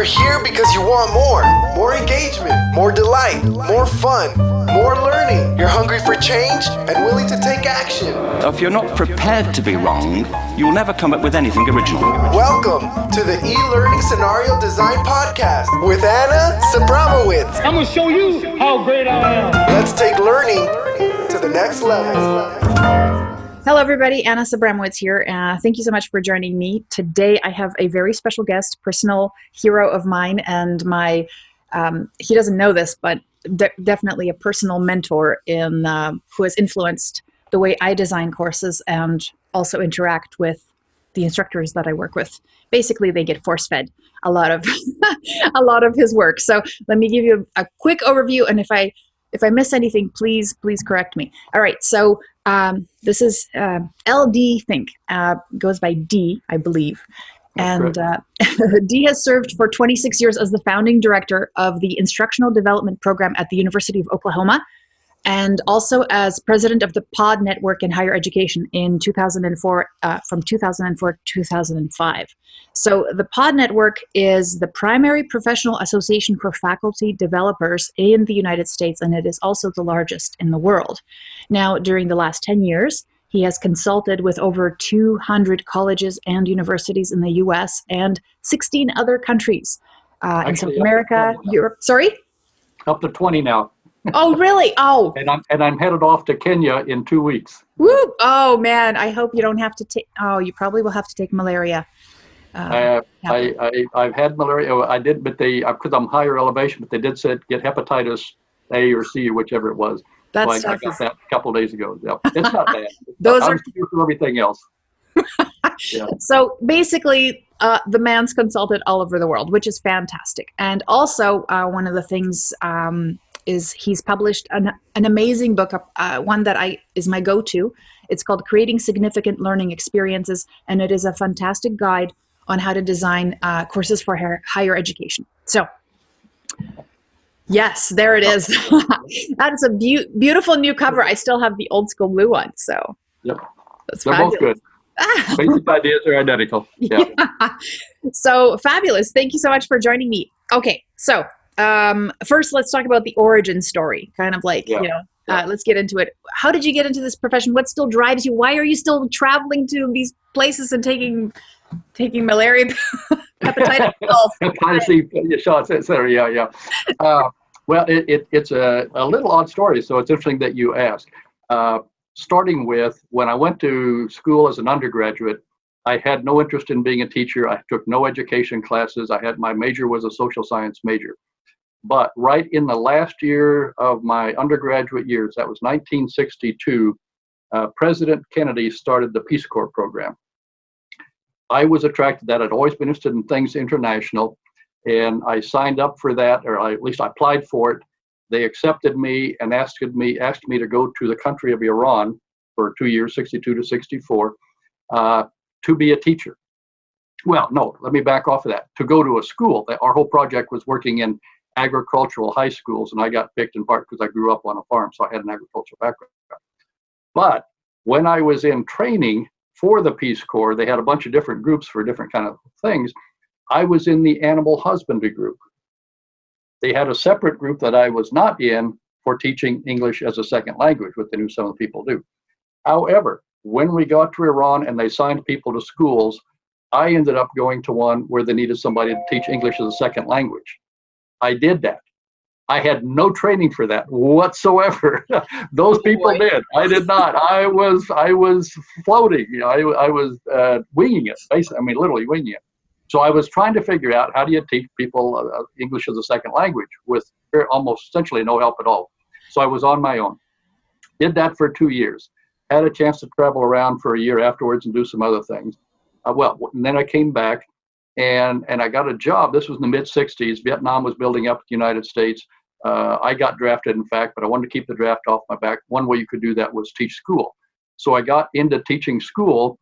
here because you want more. More engagement, more delight, more fun, more learning. You're hungry for change and willing to take action. If you're not prepared to be wrong, you'll never come up with anything original. Welcome to the E-Learning Scenario Design Podcast with Anna Sabramowitz. I'm going to show you how great I am. Let's take learning to the next level. Hello, everybody. Anna Sabramowitz here. Thank you so much for joining me. Today, I have a very special guest, personal hero of mine, and my, he doesn't know this, but definitely a personal mentor in who has influenced the way I design courses and also interact with the instructors that I work with. Basically, they get force-fed a lot of a lot of his work. So let me give you a quick overview, and if I miss anything, please correct me. All right, so this is LD Fink, goes by D, I believe. And D has served for 26 years as the founding director of the Instructional Development Program at the University of Oklahoma, and also as president of the POD Network in Higher Education in 2004, from 2004 to 2005. So the POD Network is the primary professional association for faculty developers in the United States, and it is also the largest in the world. Now, during the last 10 years, he has consulted with over 200 colleges and universities in the U.S. and 16 other countries in South America, Europe. Sorry? Up to 20 now. Oh, really? Oh. And I'm headed off to Kenya in 2 weeks. Woo! Oh, man. I hope you don't have to take... Oh, you probably will have to take malaria. I've had malaria. I did, but because I'm higher elevation, but they did say get hepatitis A or C or whichever it was. That's so I got that a couple of days ago. Yeah. It's not bad. Those I'm are here for everything else. Yeah. So basically, the man's consulted all over the world, which is fantastic. And also, one of the things is he's published an amazing book, one that is my go-to. It's called Creating Significant Learning Experiences, and it is a fantastic guide on how to design courses for higher education. So, yes, there it is. That's a beautiful new cover. I still have the old school blue one, so yep. That's They're fabulous. both good. Basic ideas are identical. Yeah. So fabulous. Thank you so much for joining me. Okay, so first let's talk about the origin story. Kind of like, let's get into it. How did you get into this profession? What still drives you? Why are you still traveling to these places and taking malaria, hepatitis pills? Hepatitis C shots, etc. Yeah. Well, it's a little odd story, so it's interesting that you ask. Starting with, when I went to school as an undergraduate, I had no interest in being a teacher. I took no education classes. My major was a social science major. But right in the last year of my undergraduate years, that was 1962, President Kennedy started the Peace Corps program. I was attracted to that. I'd always been interested in things international, and I signed up for that, or at least I applied for it. They accepted me and asked me to go to the country of Iran for 2 years, 62 to 64, to be a teacher. Well, no, let me back off of that. To go to a school. Our whole project was working in agricultural high schools, and I got picked in part because I grew up on a farm, so I had an agricultural background. But when I was in training for the Peace Corps, they had a bunch of different groups for different kind of things. I was in the animal husbandry group. They had a separate group that I was not in for teaching English as a second language, what they knew some of the people do. However, when we got to Iran and they signed people to schools, I ended up going to one where they needed somebody to teach English as a second language. I did that. I had no training for that whatsoever. Those people did. I did not. I was floating. I was winging it. Basically, literally winging it. So I was trying to figure out, how do you teach people English as a second language with almost essentially no help at all. So I was on my own. Did that for 2 years. Had a chance to travel around for a year afterwards and do some other things. And then I came back and I got a job. This was in the mid-'60s. Vietnam was building up the United States. I got drafted, in fact, but I wanted to keep the draft off my back. One way you could do that was teach school. So I got into teaching school.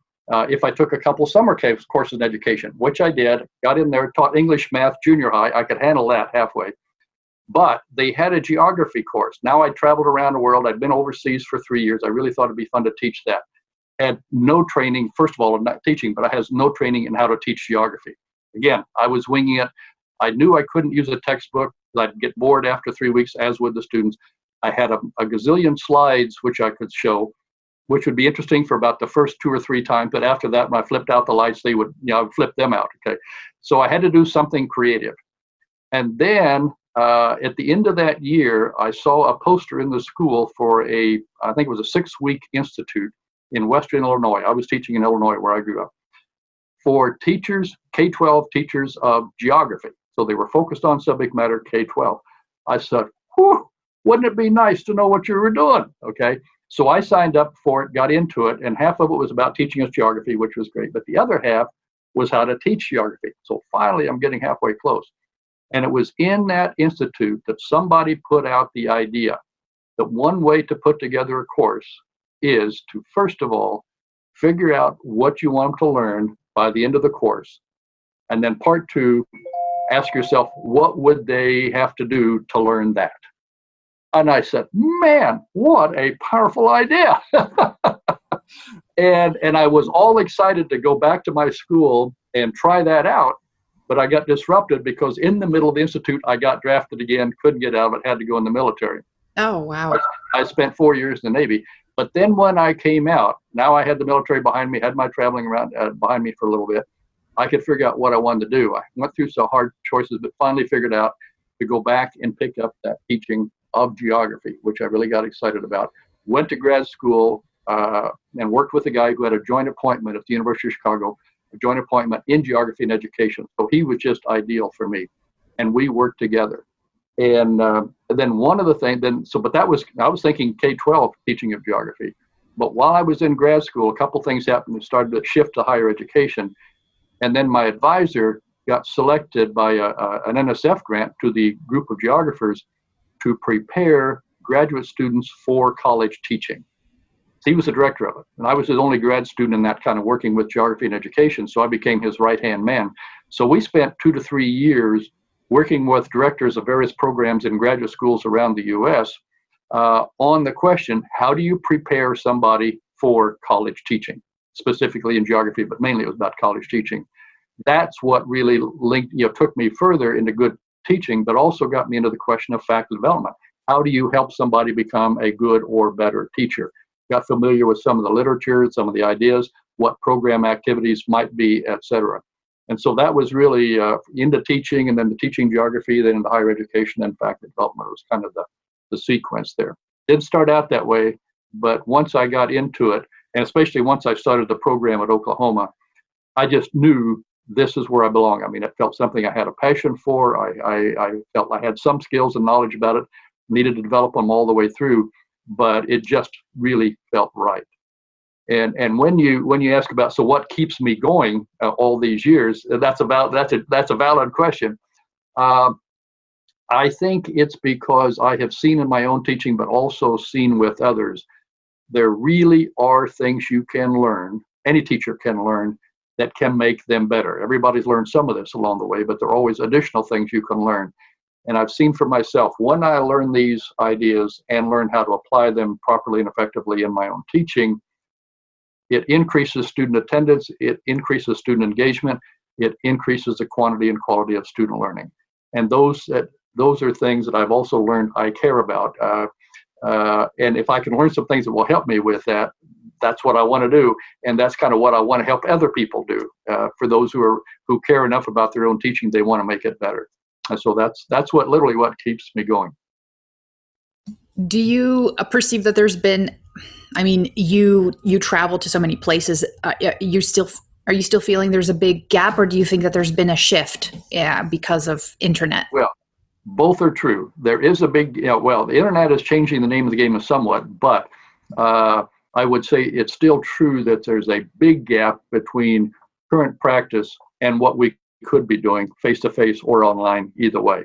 If I took a couple summer courses in education, which I did, got in there, taught English, math, junior high. I could handle that halfway. But they had a geography course. Now I traveled around the world. I'd been overseas for 3 years. I really thought it'd be fun to teach that. Had no training, first of all, in not teaching, but I had no training in how to teach geography. Again, I was winging it. I knew I couldn't use a textbook. I'd get bored after 3 weeks, as would the students. I had a gazillion slides which I could show, which would be interesting for about the first 2 or 3 times. But after that, when I flipped out the lights, they would, I would flip them out. Okay. So I had to do something creative. And then at the end of that year, I saw a poster in the school for I think it was a 6-week institute in Western Illinois. I was teaching in Illinois where I grew up, for teachers, K-12 teachers of geography. So they were focused on subject matter K-12. I said, whew, wouldn't it be nice to know what you were doing? Okay. So I signed up for it, got into it, and half of it was about teaching us geography, which was great. But the other half was how to teach geography. So finally, I'm getting halfway close. And it was in that institute that somebody put out the idea that one way to put together a course is to, first of all, figure out what you want them to learn by the end of the course. And then part 2, ask yourself, what would they have to do to learn that? And I said, man, what a powerful idea. and I was all excited to go back to my school and try that out. But I got disrupted because in the middle of the institute, I got drafted again, couldn't get out of it, had to go in the military. Oh, wow. I spent 4 years in the Navy. But then when I came out, now I had the military behind me, had my traveling around behind me for a little bit. I could figure out what I wanted to do. I went through some hard choices, but finally figured out to go back and pick up that teaching of geography, which I really got excited about. Went to grad school and worked with a guy who had a joint appointment at the University of Chicago, a joint appointment in geography and education. So he was just ideal for me. And we worked together. And then one of the things, but I was thinking K-12 teaching of geography. But while I was in grad school, a couple things happened that started to shift to higher education. And then my advisor got selected by an NSF grant to the group of geographers to prepare graduate students for college teaching. So he was the director of it. And I was his only grad student in that kind of working with geography and education. So I became his right-hand man. So we spent 2 to 3 years working with directors of various programs in graduate schools around the US on the question, how do you prepare somebody for college teaching, specifically in geography, but mainly it was about college teaching. That's what really took me further into good teaching, but also got me into the question of faculty development. How do you help somebody become a good or better teacher? Got familiar with some of the literature, some of the ideas, what program activities might be, et cetera. And so that was really into teaching, and then the teaching geography, then into higher education and faculty development. It was kind of the sequence there. Didn't start out that way, but once I got into it, and especially once I started the program at Oklahoma, I just knew this is where I belong. I mean, it felt something I had a passion for. I felt I had some skills and knowledge about it, needed to develop them all the way through, but it just really felt right. And when you ask about, so what keeps me going all these years, that's a valid question. I think it's because I have seen in my own teaching, but also seen with others, there really are things you can learn, any teacher can learn, that can make them better. Everybody's learned some of this along the way, but there are always additional things you can learn. And I've seen for myself, when I learn these ideas and learn how to apply them properly and effectively in my own teaching, it increases student attendance, it increases student engagement, it increases the quantity and quality of student learning. And those are things that I've also learned I care about. And if I can learn some things that will help me with that, that's what I want to do. And that's kind of what I want to help other people do. For those who care enough about their own teaching, they want to make it better. And so that's literally what keeps me going. Do you perceive that there's been, I mean, you travel to so many places, are you still feeling there's a big gap, or do you think that there's been a shift because of internet? Well, both are true. There is a big, the internet is changing the name of the game somewhat, but I would say it's still true that there's a big gap between current practice and what we could be doing face-to-face or online, either way.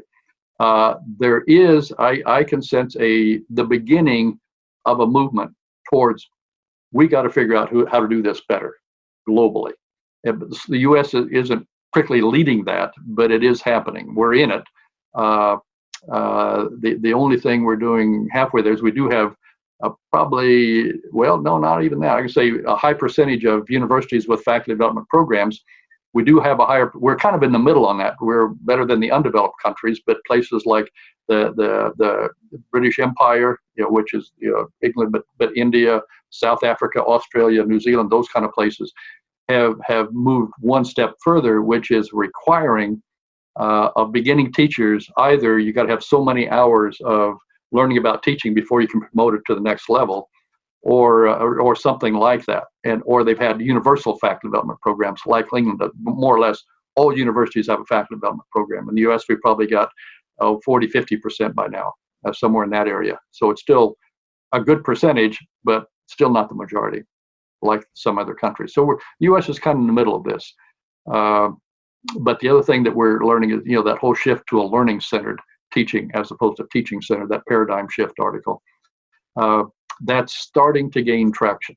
There is, I can sense the beginning of a movement towards, we got to figure out how to do this better globally. The U.S. isn't quickly leading that, but it is happening. We're in it. The only thing we're doing halfway there is we do have probably, well, no, not even that. I can say a high percentage of universities with faculty development programs We do have we're kind of in the middle on that. We're better than the undeveloped countries, but places like the British Empire, which is England, but India, South Africa, Australia, New Zealand, those kind of places have moved one step further, which is requiring of beginning teachers, either you got to have so many hours of learning about teaching before you can promote it to the next level, or something like that, or they've had universal faculty development programs like England. More or less all universities have a faculty development program. In the U.S., we probably got 40-50% by now, somewhere in that area. So it's still a good percentage, but still not the majority, like some other countries. So the U.S. is kind of in the middle of this. But the other thing that we're learning is, that whole shift to a learning-centered teaching as opposed to teaching-centered, that paradigm shift article. That's starting to gain traction,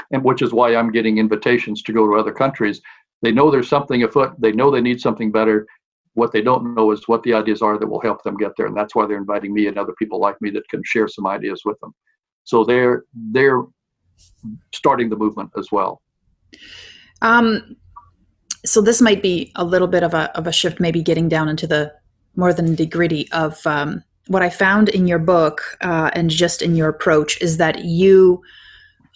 and which is why I'm getting invitations to go to other countries. They know there's something afoot. They know they need something better. What they don't know is what the ideas are that will help them get there, and that's why they're inviting me and other people like me that can share some ideas with them. So they're starting the movement as well. So this might be a little bit of a shift, maybe getting down into the more than the gritty of what I found in your book and just in your approach is that you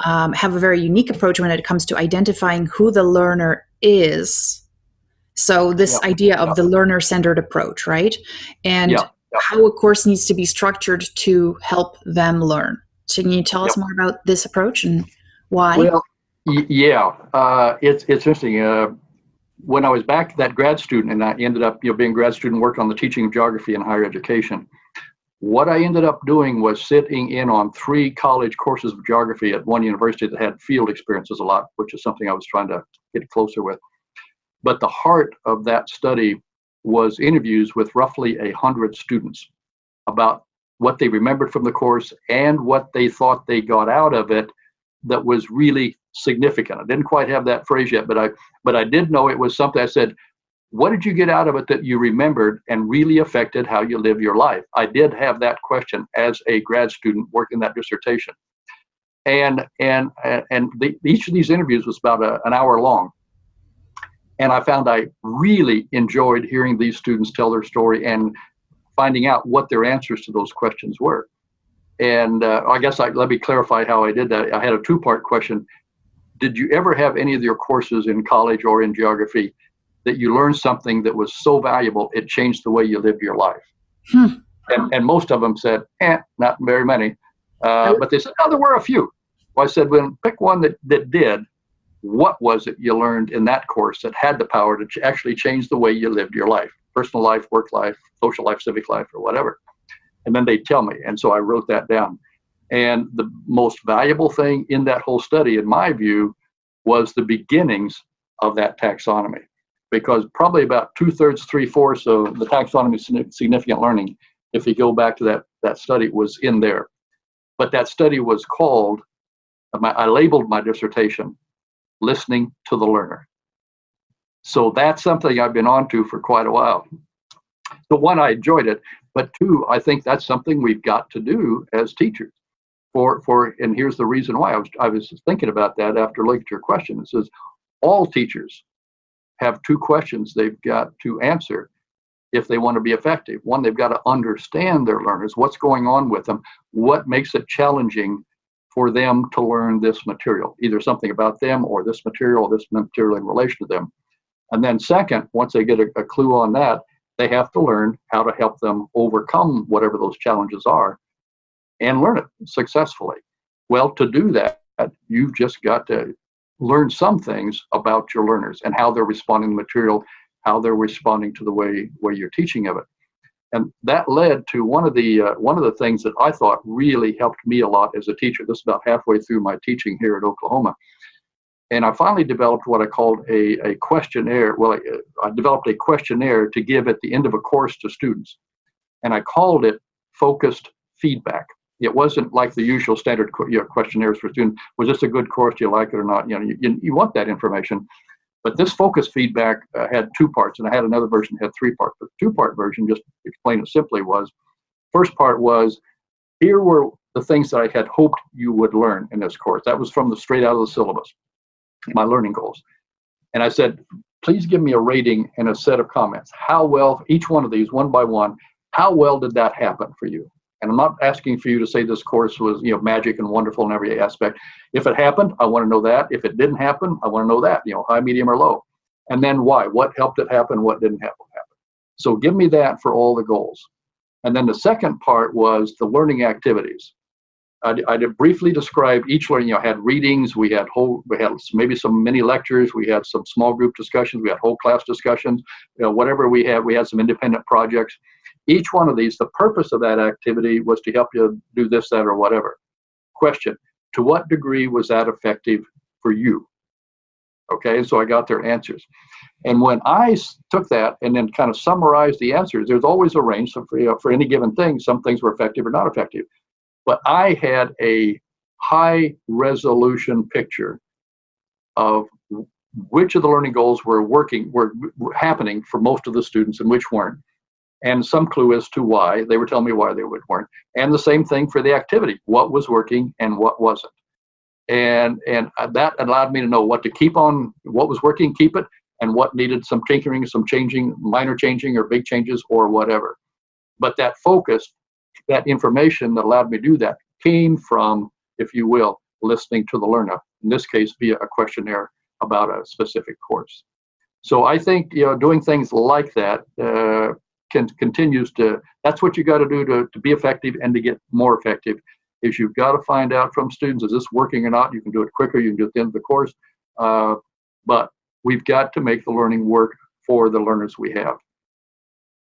have a very unique approach when it comes to identifying who the learner is. So this idea of the learner-centered approach, right? And how a course needs to be structured to help them learn. So can you tell us more about this approach and why? Well, it's interesting. When I was back that grad student, and I ended up being grad student, work on the teaching of geography in higher education, what I ended up doing was sitting in on 3 college courses of geography at one university that had field experiences a lot, which is something I was trying to get closer with. But the heart of that study was interviews with roughly 100 students about what they remembered from the course and what they thought they got out of it that was really significant. I didn't quite have that phrase yet, but I did know it was something. I said, what did you get out of it that you remembered and really affected how you live your life? I did have that question as a grad student working that dissertation. And each of these interviews was about an hour long. And I found I really enjoyed hearing these students tell their story and finding out what their answers to those questions were. And I guess let me clarify how I did that. I had a 2-part question. Did you ever have any of your courses in college or in geography that you learned something that was so valuable it changed the way you lived your life? And most of them said, not very many. But they said, no, there were a few. Well, I said, well, pick one that did. What was it you learned in that course that had the power to actually change the way you lived your life? Personal life, work life, social life, civic life, or whatever. And then they'd tell me. And so I wrote that down. And the most valuable thing in that whole study, in my view, was the beginnings of that taxonomy. Because probably about 2/3, 3/4 of the taxonomy significant learning, if you go back to that study, was in there. But that study was called, I labeled my dissertation, Listening to the Learner. So that's something I've been on to for quite a while. So 1, I enjoyed it, but 2, I think that's something we've got to do as teachers. And here's the reason why. I was thinking about that after looking at your question. It says all teachers have 2 questions they've got to answer if they want to be effective. 1, they've got to understand their learners, what's going on with them, what makes it challenging for them to learn this material, either something about them or this material in relation to them. And then 2nd, once they get a clue on that, they have to learn how to help them overcome whatever those challenges are and learn it successfully. Well, to do that, you've just got to learn some things about your learners and how they're responding to the material, how they're responding to the way you're teaching of it. And that led to one of the things that I thought really helped me a lot as a teacher. This is about halfway through my teaching here at Oklahoma. And I finally developed what I called a questionnaire. Well, I developed a questionnaire to give at the end of a course to students. And I called it focused feedback. It wasn't like the usual standard questionnaires for students. Was this a good course? Do you like it or not? You want that information. But this focus feedback had 2 parts, and I had another version that had 3 parts. But the 2-part version, just to explain it simply, was first part was, here were the things that I had hoped you would learn in this course. That was from straight out of the syllabus, my learning goals. And I said, please give me a rating and a set of comments. How well, each one of these, one by one, how well did that happen for you? And I'm not asking for you to say this course was, magic and wonderful in every aspect. If it happened, I want to know that. If it didn't happen, I want to know that, high, medium, or low. And then why? What helped it happen? What didn't happen? So give me that for all the goals. And then the second part was the learning activities. I did briefly describe each learning. Had readings, we had maybe some mini lectures, we had some small group discussions, we had whole class discussions, whatever we had some independent projects. Each one of these, the purpose of that activity was to help you do this, that, or whatever. Question, to what degree was that effective for you? Okay, and so I got their answers. And when I took that and then kind of summarized the answers, there's always a range. So for any given thing, some things were effective or not effective. But I had a high resolution picture of which of the learning goals were happening for most of the students and which weren't. And some clue as to why. They were telling me why they weren't. And the same thing for the activity, what was working and what wasn't. And that allowed me to know what to keep on, what was working, keep it, and what needed some tinkering, some changing, minor changing or big changes or whatever. But that focus, that information that allowed me to do that came from, if you will, listening to the learner, in this case via a questionnaire about a specific course. So I think doing things like that continues to, that's what you got to do to be effective and to get more effective, is you've got to find out from students, is this working or not? You can do it quicker, you can do it at the end of the course, but we've got to make the learning work for the learners we have.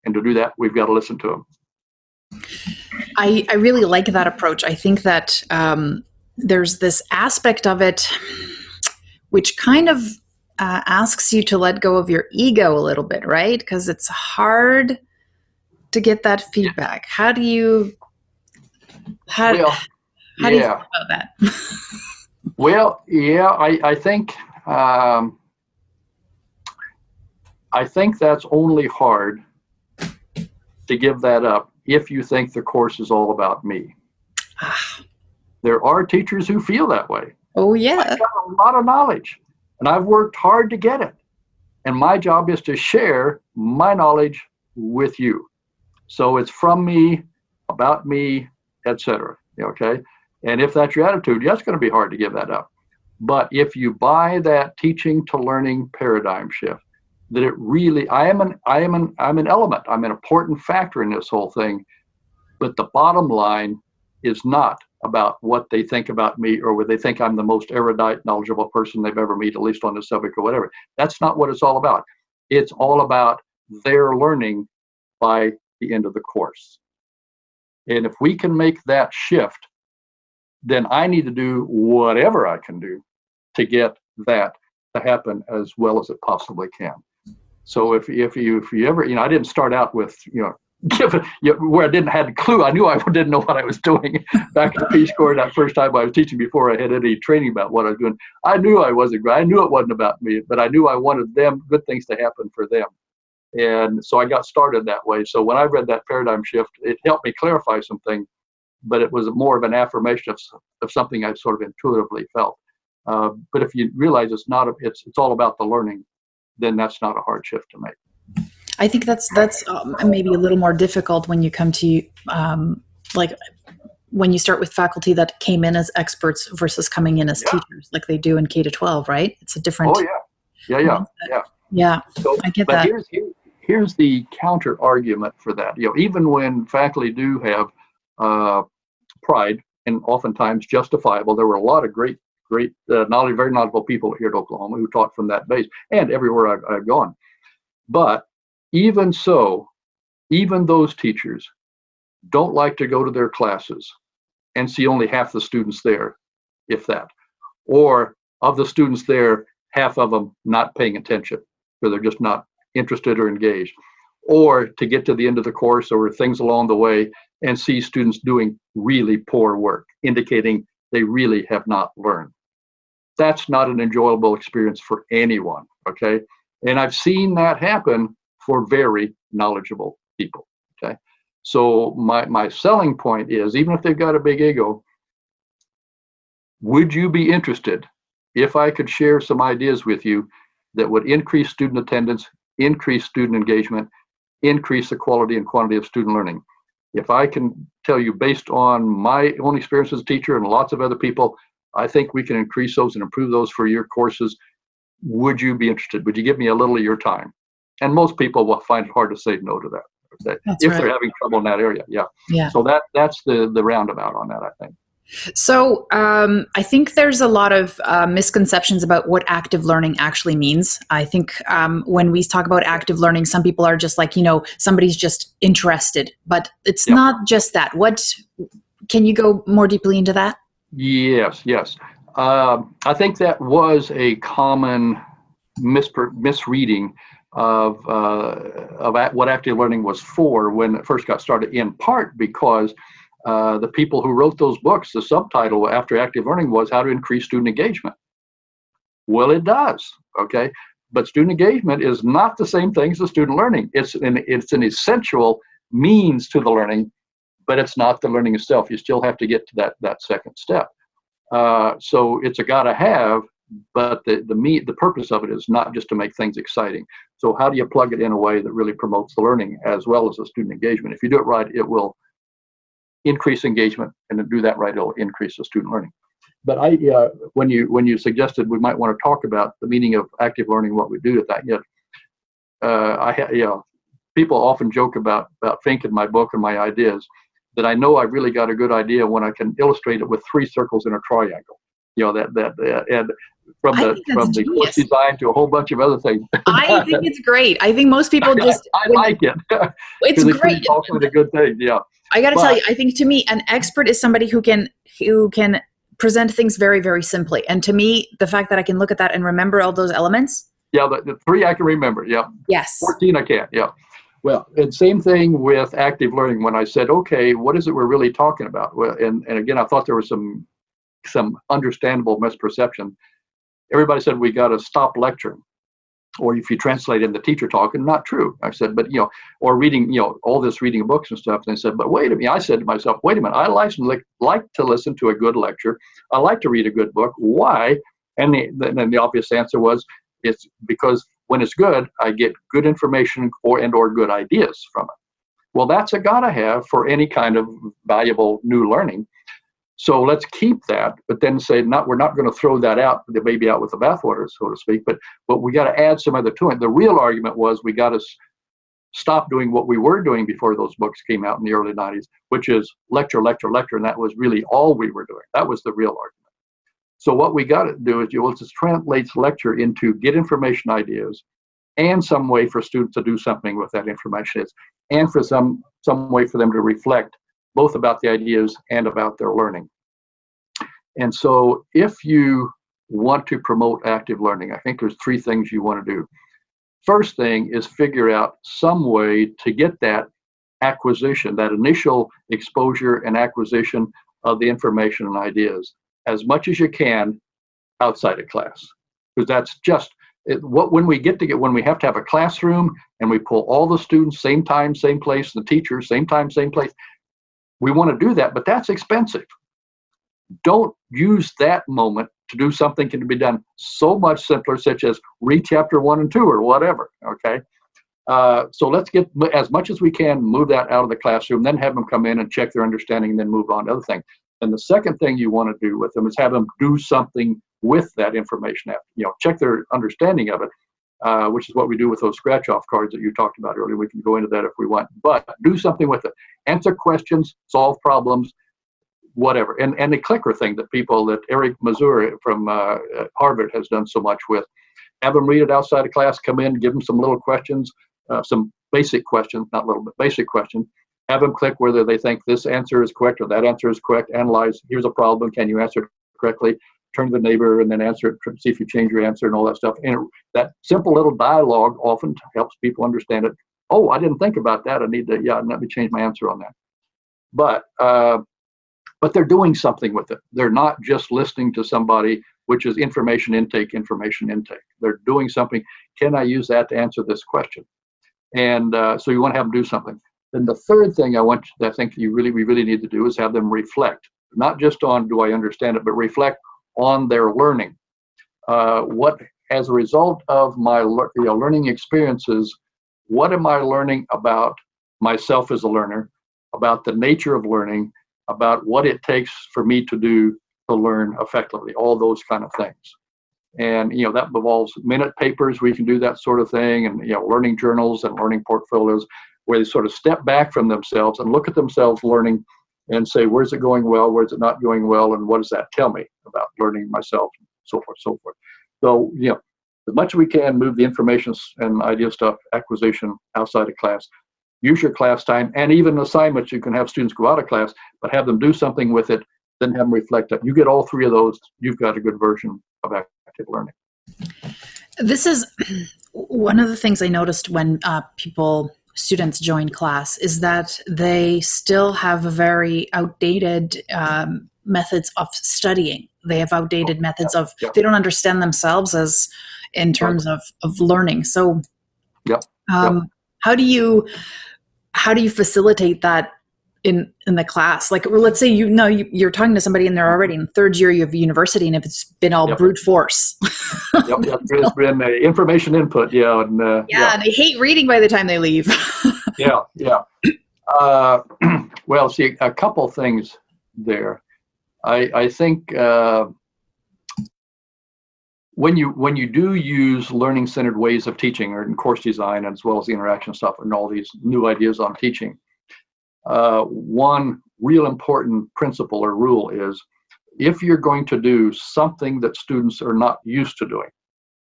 And to do that, we've got to listen to them. I really like that approach. I think that there's this aspect of it which kind of asks you to let go of your ego a little bit, right? Because it's hard to get that feedback. How do you think about that? Well, yeah, I think that's only hard to give that up if you think the course is all about me. There are teachers who feel that way. Oh, yeah. I've got a lot of knowledge, and I've worked hard to get it. And my job is to share my knowledge with you. So it's from me, about me, etc. Okay? And if that's your attitude, yeah, it's going to be hard to give that up. But if you buy that teaching to learning paradigm shift, that it really, I'm an element, I'm an important factor in this whole thing. But the bottom line is not about what they think about me or whether they think I'm the most erudite, knowledgeable person they've ever met, at least on this subject or whatever. That's not what it's all about. It's all about their learning by the end of the course. And if we can make that shift, then I need to do whatever I can do to get that to happen as well as it possibly can. So if you ever, I didn't start out with, where I didn't have a clue. I knew I didn't know what I was doing back at the Peace Corps that first time I was teaching before I had any training about what I was doing. I knew I wasn't great. I knew it wasn't about me, but I knew I wanted good things to happen for them. And so I got started that way. So when I read that paradigm shift, it helped me clarify some things, but it was more of an affirmation of something I sort of intuitively felt. But if you realize it's all about the learning, then that's not a hard shift to make. I think that's maybe a little more difficult when you come to like when you start with faculty that came in as experts versus coming in as teachers, like they do in K-12, right? It's a different. Oh yeah. Yeah. So, I get but that. Here's the counter argument for that. Even when faculty do have pride, and oftentimes justifiable, there were a lot of great, very knowledgeable people here at Oklahoma who taught from that base and everywhere I've gone. But even so, even those teachers don't like to go to their classes and see only half the students there, if that. Or of the students there, half of them not paying attention, or they're just not interested or engaged. Or to get to the end of the course or things along the way and see students doing really poor work, indicating they really have not learned. That's not an enjoyable experience for anyone, okay? And I've seen that happen for very knowledgeable people, okay? So my selling point is, even if they've got a big ego, would you be interested if I could share some ideas with you that would increase student attendance, increase student engagement, increase the quality and quantity of student learning. If I can tell you based on my own experience as a teacher and lots of other people, I think we can increase those and improve those for your courses. Would you be interested? Would you give me a little of your time? And most people will find it hard to say no to that. Okay? If they're having trouble in that area. Yeah. So that's the roundabout on that, I think. So I think there's a lot of misconceptions about what active learning actually means. I think when we talk about active learning, some people are just like, somebody's just interested, but it's not just that. Can you go more deeply into that? Yes. I think that was a common misreading of what active learning was for when it first got started, in part because the people who wrote those books, the subtitle after active learning was how to increase student engagement. Well, it does, okay? But student engagement is not the same thing as the student learning. It's an essential means to the learning, but it's not the learning itself. You still have to get to that second step. So it's a gotta have, but the purpose of it is not just to make things exciting. So how do you plug it in a way that really promotes the learning as well as the student engagement? If you do it right, it will increase engagement, and to do that right, it'll increase the student learning. But when you suggested we might want to talk about the meaning of active learning, what we do with that, people often joke about Fink in my book and my ideas, that I know I've really got a good idea when I can illustrate it with 3 circles in a triangle. And from the course design to a whole bunch of other things. I think it's great. I think most people just I like it. It's great. It's also a good thing. Yeah. I got to tell you, I think to me, an expert is somebody who can present things very, very simply. And to me, the fact that I can look at that and remember all those elements. Yeah, the 3 I can remember. Yeah. Yes. 14 I can't. Yeah. Well, and same thing with active learning. When I said, okay, what is it we're really talking about? Well, and again, I thought there was some understandable misperception. Everybody said we got to stop lecturing, or if you translate in the teacher talk, and not true. I said, but or reading, all this reading of books and stuff. And they said, but wait a minute. I said to myself, wait a minute. I like to listen to a good lecture. I like to read a good book. Why? And then the obvious answer was, it's because when it's good, I get good information or good ideas from it. Well, that's a gotta have for any kind of valuable new learning. So let's keep that, but then say, we're not going to throw that out, the baby out with the bathwater, so to speak, but we got to add some other to it. The real argument was we got to stop doing what we were doing before those books came out in the early 90s, which is lecture, and that was really all we were doing. That was the real argument. So what we got to do is just translate lecture into get information ideas and some way for students to do something with that information, and for some way for them to reflect both about the ideas and about their learning. And so if you want to promote active learning, I think there's 3 things you want to do. First thing is figure out some way to get that acquisition, that initial exposure and acquisition of the information and ideas as much as you can outside of class. Because that's just when we have to have a classroom and we pull all the students same time, same place, the teachers same time, same place. We want to do that, but that's expensive. Don't use that moment to do something that can be done so much simpler, such as read chapter 1 and 2 or whatever, okay? So let's get, as much as we can, move that out of the classroom, then have them come in and check their understanding and then move on to other things. And the second thing you want to do with them is have them do something with that information. Check their understanding of it, which is what we do with those scratch-off cards that you talked about earlier. We can go into that if we want, but do something with it. Answer questions, solve problems, whatever. And the clicker thing that Eric Mazur from Harvard has done so much with. Have them read it outside of class, come in, give them some little questions, some basic questions, not little, but basic questions. Have them click whether they think this answer is correct or that answer is correct. Analyze, here's a problem, can you answer it correctly? Turn to the neighbor and then answer it, see if you change your answer and all that stuff. And that simple little dialogue often helps people understand it. Oh, I didn't think about that. I need to, let me change my answer on that. But they're doing something with it. They're not just listening to somebody, which is information intake. They're doing something. Can I use that to answer this question? And so you want to have them do something. Then the third thing I think we really need to do is have them reflect, not just on do I understand it, but reflect on their learning. What as a result of my learning experiences, what am I learning about myself as a learner, about the nature of learning, about what it takes for me to do to learn effectively, all those kind of things. And that involves minute papers where you can do that sort of thing, and learning journals and learning portfolios where they sort of step back from themselves and look at themselves learning and say, where's it going well, where's it not going well, and what does that tell me about learning myself, so forth, so forth. So, as much as we can, move the information and idea stuff acquisition outside of class. Use your class time, and even assignments. You can have students go out of class, but have them do something with it, then have them reflect it. You get all three of those, you've got a good version of active learning. This is one of the things I noticed when students join class is that they still have a very outdated methods of studying. They have outdated methods of, they don't understand themselves as in terms of learning. So how do you facilitate that in the class? Like, let's say you're talking to somebody and they're already in third year of university, and if it's been all brute force. There's been information input, and they hate reading by the time they leave. Well, see, a couple things there. I think when you do use learning-centered ways of teaching, or in course design, as well as the interaction stuff and all these new ideas on teaching, one real important principle or rule is, if you're going to do something that students are not used to doing,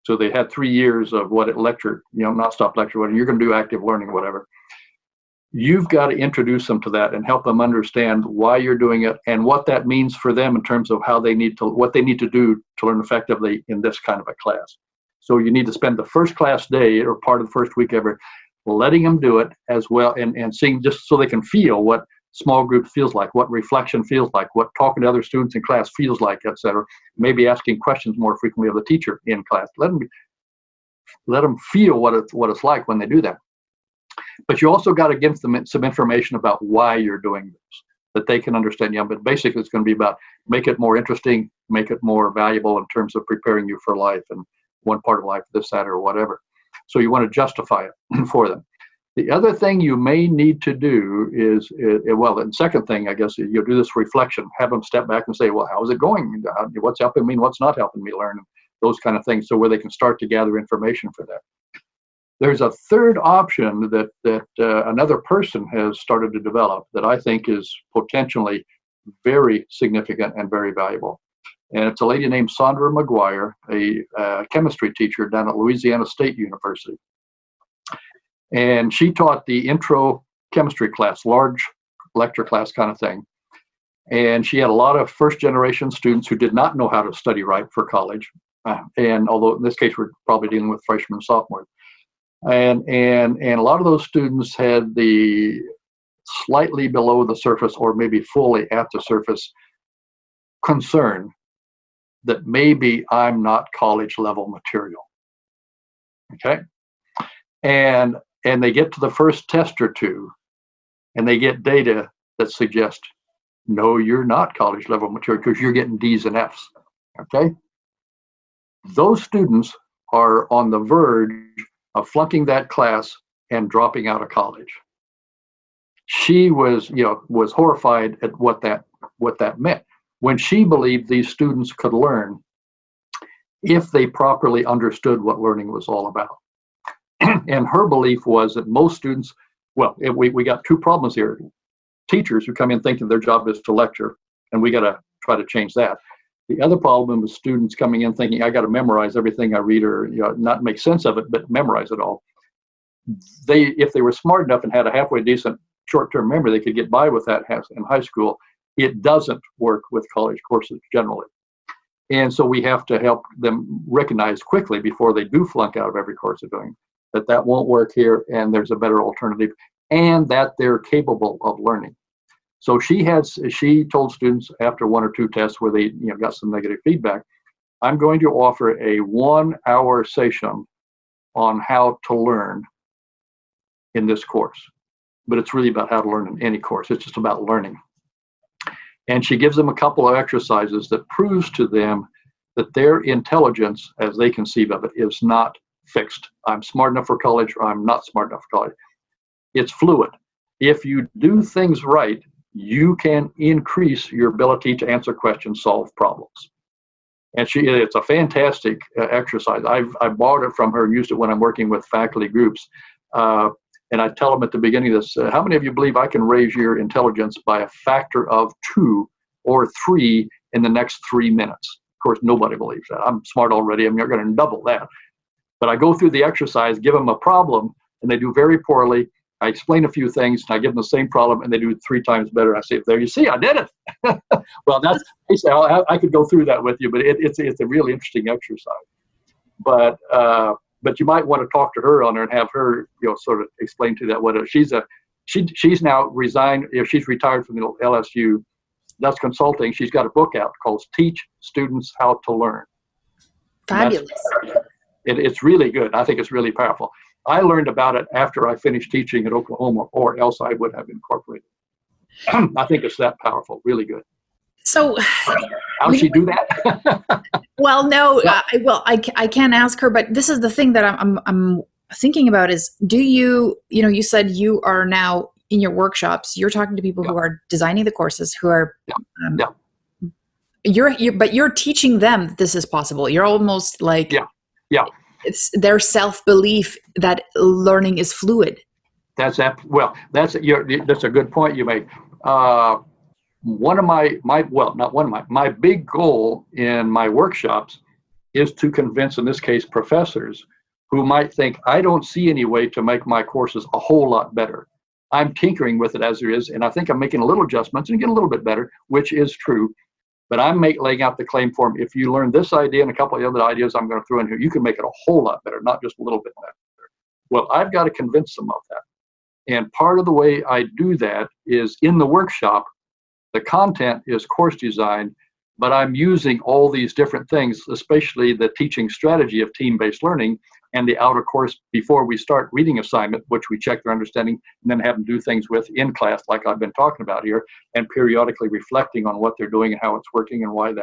so they had 3 years of lecture, not stop lecture, whatever, you're going to do active learning, whatever, you've got to introduce them to that and help them understand why you're doing it and what that means for them in terms of what they need to do to learn effectively in this kind of a class. So you need to spend the first class day or part of the first week ever letting them do it as well, and seeing, just so they can feel what small group feels like, what reflection feels like, what talking to other students in class feels like, etc. Maybe asking questions more frequently of the teacher in class. Let them feel what it's like when they do that. But you also got to give them some information about why you're doing this, that they can understand. But basically, it's going to be about make it more interesting, make it more valuable in terms of preparing you for life and one part of life, this, that, or whatever. So you want to justify it for them. The other thing you may need to do is, and second thing, I guess, you'll do this reflection. Have them step back and say, well, how's it going? What's helping me? What's not helping me learn? Those kind of things, so where they can start to gather information for that. There's a third option that another person has started to develop that I think is potentially very significant and very valuable. And it's a lady named Sandra McGuire, a chemistry teacher down at Louisiana State University. And she taught the intro chemistry class, large lecture class kind of thing. And she had a lot of first generation students who did not know how to study right for college. And although in this case, we're probably dealing with freshmen and sophomores. And a lot of those students had the slightly below the surface, or maybe fully at the surface, concern that maybe I'm not college level material. Okay? And they get to the first test or two, and they get data that suggest, no, you're not college level material because you're getting D's and F's. Okay? Those students are on the verge of flunking that class and dropping out of college. She was horrified at what that meant, when she believed these students could learn if they properly understood what learning was all about. And her belief was that most students, we got two problems here. Teachers who come in thinking their job is to lecture, and we got to try to change that. The other problem is students coming in thinking, I got to memorize everything I read, or not make sense of it, but memorize it all. If they were smart enough and had a halfway decent short-term memory, they could get by with that in high school. It doesn't work with college courses generally. And so we have to help them recognize quickly before they do flunk out of every course they're doing that won't work here, and there's a better alternative, and that they're capable of learning. So she told students after one or two tests where they got some negative feedback, I'm going to offer a 1-hour session on how to learn in this course. But it's really about how to learn in any course. It's just about learning. And she gives them a couple of exercises that proves to them that their intelligence, as they conceive of it, is not fixed. I'm smart enough for college, or I'm not smart enough for college. It's fluid. If you do things right, you can increase your ability to answer questions, solve problems. And it's a fantastic exercise. I borrowed it from her and used it when I'm working with faculty groups. And I tell them at the beginning of this, how many of you believe I can raise your intelligence by a factor of 2 or 3 in the next 3 minutes? Of course, nobody believes that. I'm smart already. I'm not going to double that. But I go through the exercise, give them a problem, and they do very poorly. I explain a few things, and I give them the same problem, and they do it 3 times better. I say, there you see, I did it. Well, that's I could go through that with you, but it's a really interesting exercise. But you might want to talk to her on there and have her, sort of explain to that what she's now resigned. She's retired from the LSU, does consulting. She's got a book out called "Teach Students How to Learn." Fabulous. It's really good. I think it's really powerful. I learned about it after I finished teaching at Oklahoma, or else I would have incorporated it. I think it's that powerful. Really good. So, how does she do that? Well, no, I can't ask her, but this is the thing that I'm thinking about is, do you said you are now in your workshops, you're talking to people who are designing the courses, who are, you're teaching them that this is possible. You're almost like, it's their self-belief that learning is fluid. That's a good point you make. My big goal in my workshops is to convince, in this case, professors who might think, I don't see any way to make my courses a whole lot better. I'm tinkering with it as there is, and I think I'm making a little adjustments and getting a little bit better, which is true. But I'm laying out the claim for them. If you learn this idea and a couple of other ideas I'm going to throw in here, you can make it a whole lot better, not just a little bit better. Well, I've got to convince them of that. And part of the way I do that is in the workshop, the content is course design, but I'm using all these different things, especially the teaching strategy of team-based learning and the outer course before we start reading assignment, which we check their understanding and then have them do things with in class, like I've been talking about here, and periodically reflecting on what they're doing and how it's working and why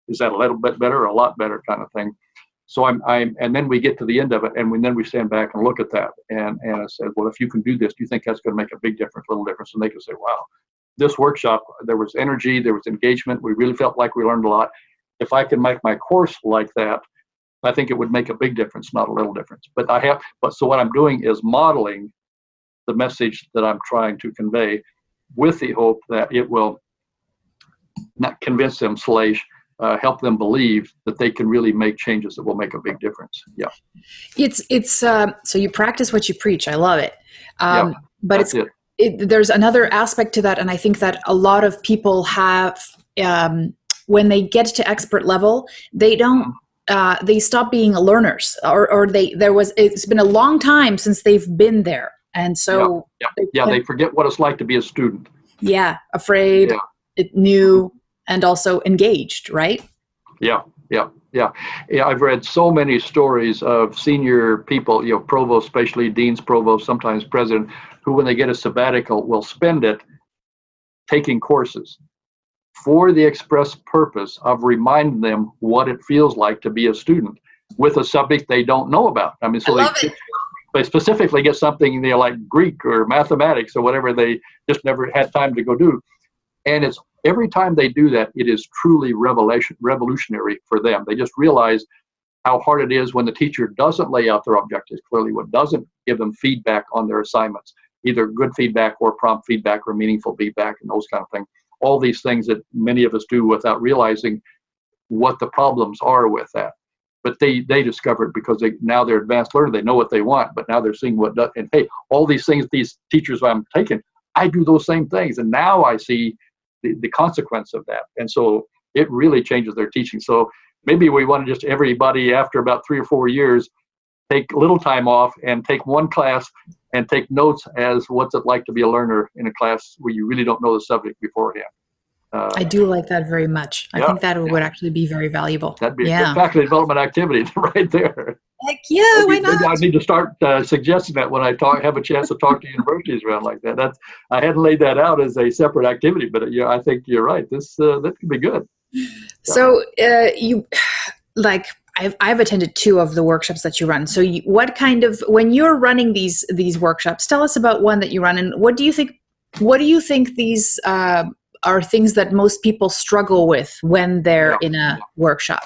is that a little bit better or a lot better kind of thing. So and then we get to the end of it, and then we stand back and look at that. And I said, well, if you can do this, do you think that's going to make a big difference, little difference? And they can say, wow, this workshop, there was energy, there was engagement. We really felt like we learned a lot. If I can make my course like that, I think it would make a big difference, not a little difference. So what I'm doing is modeling the message that I'm trying to convey with the hope that it will not convince them / help them believe that they can really make changes that will make a big difference. Yeah. It's so you practice what you preach. I love it. But there's another aspect to that. And I think that a lot of people have, when they get to expert level, they don't, they stop being learners, or it's been a long time since they've been there. And so they forget what it's like to be a student. Yeah. Afraid, new, and also engaged, right? Yeah. I've read so many stories of senior people, provost, especially deans, provost, sometimes president, who when they get a sabbatical will spend it taking courses for the express purpose of reminding them what it feels like to be a student with a subject they don't know about. I mean, so they specifically get something like Greek or mathematics or whatever they just never had time to go do. And it's every time they do that, it is truly revolutionary for them. They just realize how hard it is when the teacher doesn't lay out their objectives clearly, doesn't give them feedback on their assignments, either good feedback or prompt feedback or meaningful feedback and those kind of things. All these things that many of us do without realizing what the problems are with that. But they discover it because now they're advanced learners. They know what they want, but now they're seeing what does. And hey, all these things, these teachers I'm taking, I do those same things. And now I see the consequence of that. And so it really changes their teaching. So maybe we want to just everybody after about 3 or 4 years, take a little time off and take one class and take notes as what's it like to be a learner in a class where you really don't know the subject beforehand. I do like that very much. I think that would actually be very valuable. That'd be a good faculty development activity right there. Heck yeah, why not? I need to start suggesting that when I have a chance to talk to universities around like that. I hadn't laid that out as a separate activity, but I think you're right. That could be good. So you like I've attended 2 of the workshops that you run. So what kind of, when you're running these workshops, tell us about one that you run, and what do you think these are things that most people struggle with when they're in a workshop?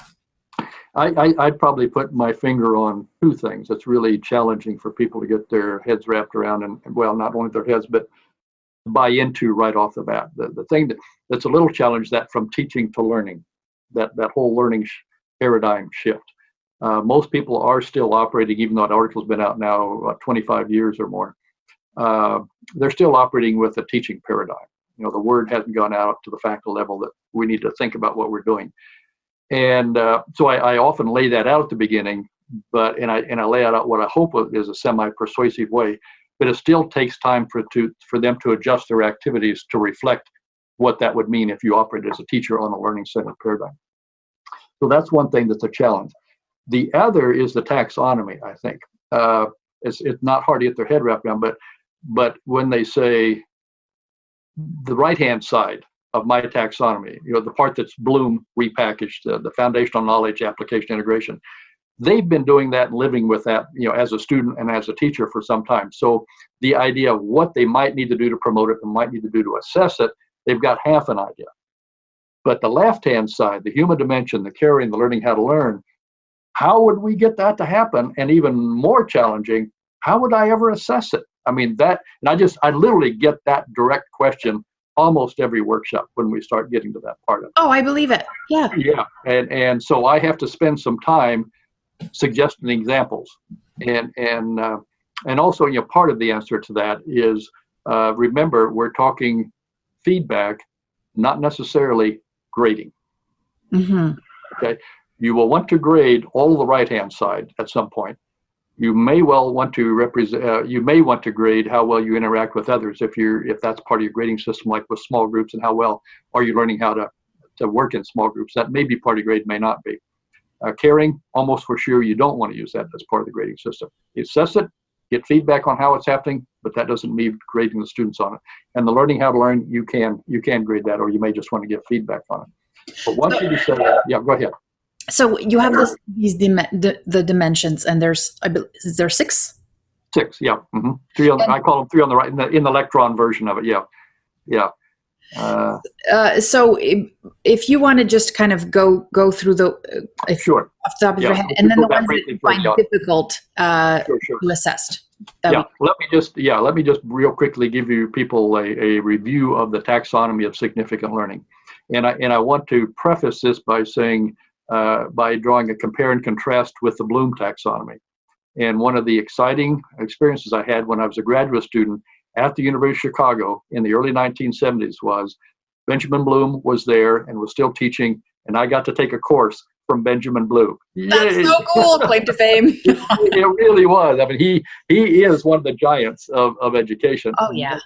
I'd probably put my finger on 2 things that's really challenging for people to get their heads wrapped around, and well, not only their heads, but buy into right off the bat. The thing that's a little challenge, that from teaching to learning, that whole learning paradigm shift. Most people are still operating, even though that article's been out now 25 years or more. They're still operating with a teaching paradigm. The word hasn't gone out to the faculty level that we need to think about what we're doing. And so I often lay that out at the beginning, and I lay out what I hope is a semi-persuasive way, but it still takes time for them to adjust their activities to reflect what that would mean if you operate as a teacher on a learning-centered paradigm. So that's one thing that's a challenge. The other is the taxonomy, I think. It's not hard to get their head wrapped around, but when they say the right-hand side of my taxonomy, the part that's Bloom repackaged, the foundational knowledge, application, integration, they've been doing that and living with that, as a student and as a teacher for some time. So the idea of what they might need to do to promote it and might need to do to assess it, they've got half an idea. But the left-hand side, the human dimension, the caring, the learning how to learn, how would we get that to happen? And even more challenging, how would I ever assess it? I mean, and I literally get that direct question almost every workshop when we start getting to that part of it. Oh, I believe it. Yeah. Yeah. And so I have to spend some time suggesting examples. And also, part of the answer to that is, remember, we're talking feedback, not necessarily grading. Mm-hmm. Okay. You will want to grade all of the right-hand side at some point. You may well want to you may want to grade how well you interact with others if that's part of your grading system, like with small groups, and how well are you learning how to work in small groups. That may be part of your grade, may not be. Caring, almost for sure you don't want to use that as part of the grading system. You assess it, get feedback on how it's happening, but that doesn't mean grading the students on it. And the learning how to learn, you can grade that, or you may just want to give feedback on it. But once you decide, go ahead. So you have the dimensions, and there's 6? 6, yeah. Mm-hmm. I call them 3 on the right in the electron version of it. Yeah. So if you want to just kind of go through sure, off the top of your head, and then the ones that you find difficult sure. to assess. Let me just real quickly give you people a review of the taxonomy of significant learning, and I want to preface this by saying by drawing a compare and contrast with the Bloom taxonomy. And one of the exciting experiences I had when I was a graduate student at the University of Chicago in the early 1970s was Benjamin Bloom was there and was still teaching, and I got to take a course from Benjamin Bloom. That's so cool, claim to fame. It really was. I mean, he is one of the giants of education. Oh, yeah.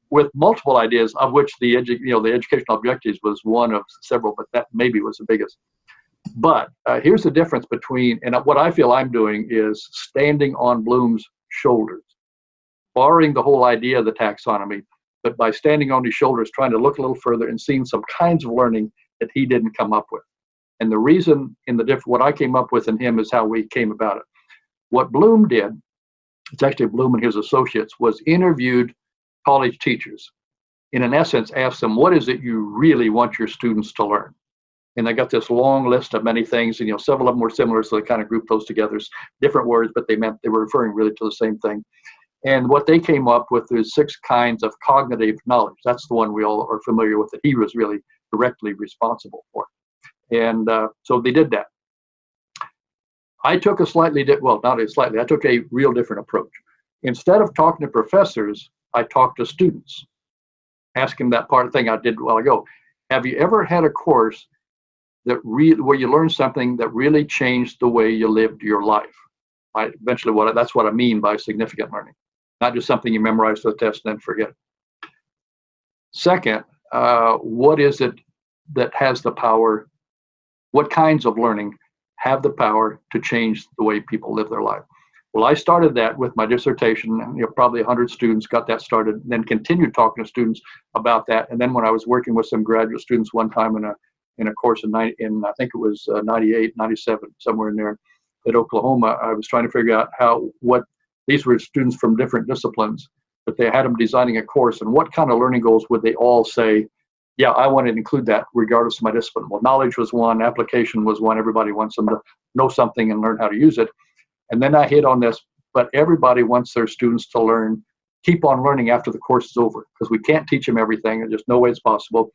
With multiple ideas, of which the educational objectives was one of several, but that maybe was the biggest. But here's the difference between, and what I feel I'm doing is standing on Bloom's shoulders, borrowing the whole idea of the taxonomy, but by standing on his shoulders, trying to look a little further and seeing some kinds of learning that he didn't come up with. And the reason what I came up with in him is how we came about it. What Bloom did, it's actually Bloom and his associates, was interviewed college teachers, and in essence asked them, what is it you really want your students to learn? And I got this long list of many things, and several of them were similar, so they kind of grouped those together, different words, but they were referring really to the same thing. And what they came up with is 6 kinds of cognitive knowledge. That's the one we all are familiar with, that he was really directly responsible for. And so they did that. I took I took a real different approach. Instead of talking to professors, I talked to students. Ask them that part of the thing I did a while ago. Have you ever had a course where you learned something that really changed the way you lived your life? That's what I mean by significant learning. Not just something you memorize to the test and then forget. Second, what is it that has the power? What kinds of learning have the power to change the way people live their life? Well, I started that with my dissertation, and probably 100 students got that started, and then continued talking to students about that. And then when I was working with some graduate students one time in in a course in I think it was 98, 97, somewhere in there at Oklahoma. I was trying to figure out these were students from different disciplines, but they had them designing a course, and what kind of learning goals would they all say, yeah, I want to include that regardless of my discipline. Well, knowledge was one, application was one. Everybody wants them to know something and learn how to use it. And then I hit on this, but everybody wants their students to keep on learning after the course is over, because we can't teach them everything. There's just no way it's possible.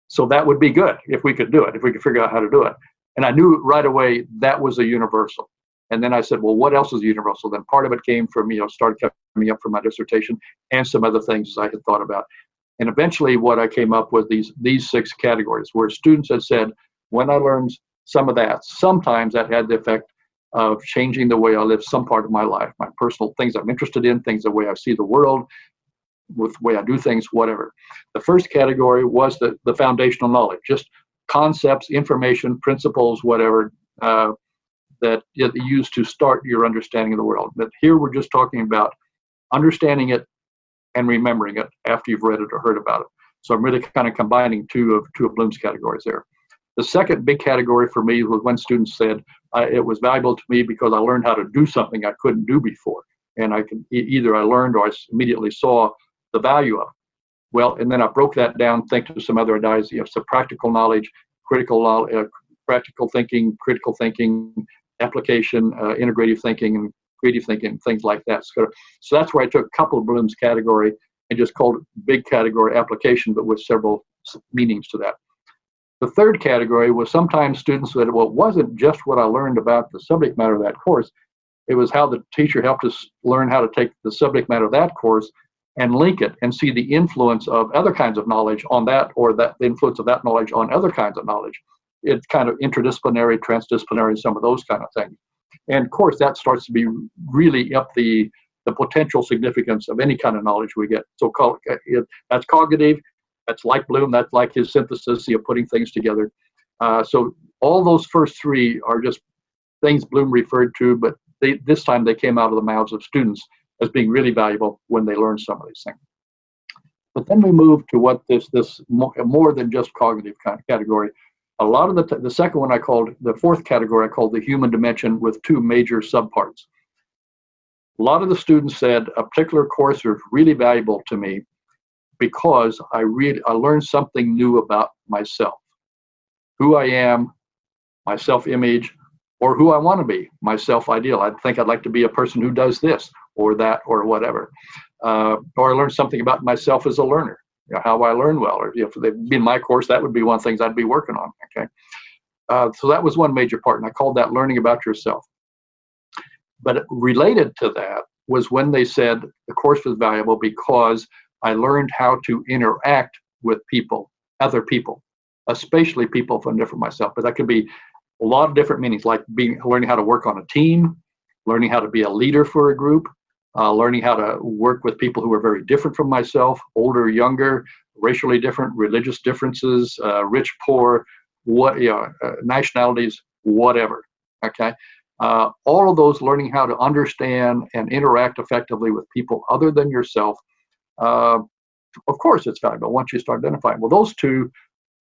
So that would be good if we could do it, if we could figure out how to do it. And I knew right away that was a universal. And then I said, well, what else is universal? Then part of it came from, started coming up for my dissertation and some other things I had thought about. And eventually what I came up with these 6 categories where students had said, when I learned some of that, sometimes that had the effect of changing the way I live some part of my life, my personal things I'm interested in, things, the way I see the world, with the way I do things, whatever. The first category was the foundational knowledge, just concepts, information, principles, whatever, that you use to start your understanding of the world. But here we're just talking about understanding it and remembering it after you've read it or heard about it. So I'm really kind of combining two of Bloom's categories there. The second big category for me was when students said it was valuable to me because I learned how to do something I couldn't do before. And either I learned or I immediately saw the value of it. Well, and then I broke that down, think to some other ideas, some practical knowledge, practical thinking, critical thinking, application, integrative thinking, and creative thinking, things like that. So that's where I took a couple of Bloom's category and just called it big category application, but with several meanings to that. The third category was sometimes students said, well, it wasn't just what I learned about the subject matter of that course. It was how the teacher helped us learn how to take the subject matter of that course and link it and see the influence of other kinds of knowledge on that, or the influence of that knowledge on other kinds of knowledge. It's kind of interdisciplinary, transdisciplinary, some of those kind of things. And of course, that starts to be really up the potential significance of any kind of knowledge we get. So that's cognitive, that's like Bloom, that's like his synthesis, putting things together. So all those first 3 are just things Bloom referred to, but this time they came out of the mouths of students as being really valuable when they learned some of these things. But then we move to what this more than just cognitive kind of category. A lot of the second one the fourth category I called the human dimension, with 2 major subparts. A lot of the students said a particular course was really valuable to me because I learned something new about myself, who I am, my self-image, or who I want to be, my self-ideal. I think I'd like to be a person who does this or that or whatever. Or I learned something about myself as a learner, how I learn well. Or if they'd be in my course, that would be one of the things I'd be working on. Okay, so that was one major part, and I called that learning about yourself. But related to that was when they said the course was valuable because I learned how to interact with people, other people, especially people from different myself. But that could be a lot of different meanings, like learning how to work on a team, learning how to be a leader for a group, learning how to work with people who are very different from myself, older, younger, racially different, religious differences, rich, poor, nationalities, whatever. Okay, all of those, learning how to understand and interact effectively with people other than yourself. Of course, it's valuable once you start identifying. Well, those 2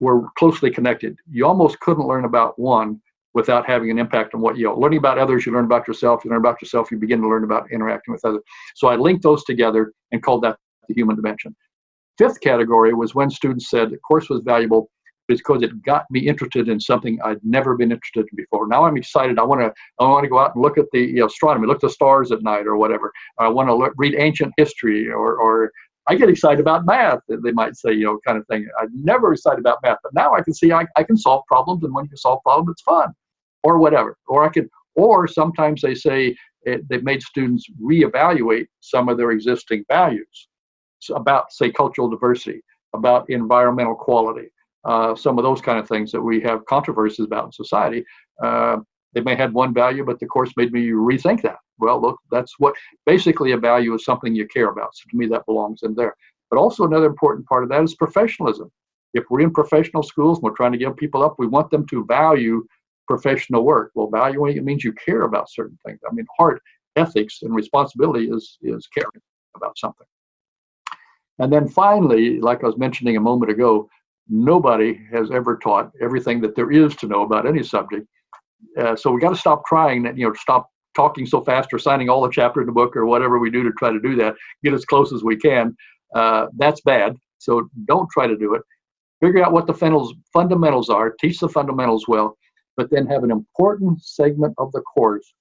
were closely connected. You almost couldn't learn about one without having an impact on what learning about others, you learn about yourself, you begin to learn about interacting with others. So I linked those together and called that the human dimension. Fifth category was when students said the course was valuable because it got me interested in something I'd never been interested in before. Now I'm excited. I want to go out and look at the astronomy, look at the stars at night or whatever. I want to read ancient history, or I get excited about math, they might say, kind of thing. I'm never excited about math, but now I can see I can solve problems, and when you solve problems, it's fun, or whatever. Or sometimes they say they've made students reevaluate some of their existing values about, say, cultural diversity, about environmental quality, some of those kind of things that we have controversies about in society. They may have one value, but the course made me rethink that. Well, look, that's what basically a value is, something you care about. So to me, that belongs in there. But also another important part of that is professionalism. If we're in professional schools and we're trying to give people up, we want them to value professional work. Well, valuing, it means you care about certain things. I mean, heart, ethics, and responsibility is caring about something. And then finally, like I was mentioning a moment ago, nobody has ever taught everything that there is to know about any subject. So we got to stop trying that, stop talking so fast or signing all the chapters in the book or whatever we do to try to do that, get as close as we can. That's bad. So don't try to do it. Figure out what the fundamentals are, teach the fundamentals well, but then have an important segment of the course